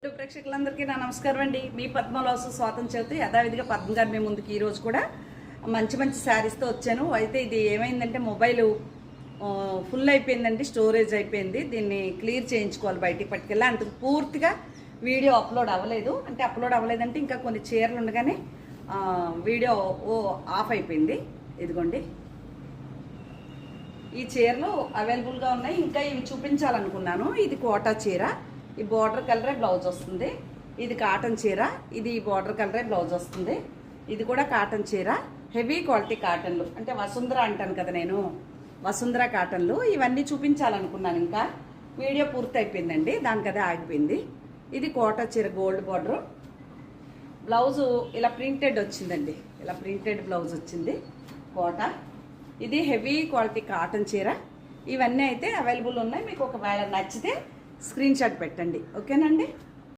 YouTube ప్రేక్షకులందరికీ నా నమస్కారం అండి. మీ పద్మలోసు స్వాతంత్ర చవితి యథావిధిగా పద్మ గారు మీ ముందుకి ఈరోజు కూడా మంచి మంచి శారీస్తో వచ్చాను. అయితే ఇది ఏమైందంటే మొబైల్ ఫుల్ అయిపోయిందండి, స్టోరేజ్ అయిపోయింది. దీన్ని క్లియర్ చేయించుకోవాలి, బయటికి పట్టుకెళ్ళి. అందుకు పూర్తిగా వీడియో అప్లోడ్ అవ్వలేదు. అంటే అప్లోడ్ అవ్వలేదంటే ఇంకా కొన్ని చీరలు ఉండగానే వీడియో ఆఫ్ అయిపోయింది. ఇదిగోండి, ఈ చీరలు అవైలబుల్గా ఉన్నాయి. ఇంకా ఇవి చూపించాలనుకున్నాను. ఇది కోటా చీర, ఈ బార్డర్ కలరే బ్లౌజ్ వస్తుంది. ఇది కాటన్ చీర, ఇది బార్డర్ కలరే బ్లౌజ్ వస్తుంది. ఇది కూడా కాటన్ చీర, హెవీ క్వాలిటీ కాటన్లు. అంటే వసుంధర అంటాను కదా నేను, వసుంధర కాటన్లు. ఇవన్నీ చూపించాలనుకున్నాను. ఇంకా వీడియో పూర్తి అయిపోయిందండి, దానికి అదే ఆగిపోయింది. ఇది కోటా చీర, గోల్డ్ బార్డరు. బ్లౌజు ఇలా ప్రింటెడ్ వచ్చిందండి, ఇలా ప్రింటెడ్ బ్లౌజ్ వచ్చింది కోటా. ఇది హెవీ క్వాలిటీ కాటన్ చీర. ఇవన్నీ అయితే అవైలబుల్ ఉన్నాయి. మీకు ఒకవేళ నచ్చితే స్క్రీన్ షాట్ పెట్టండి, ఓకేనండి.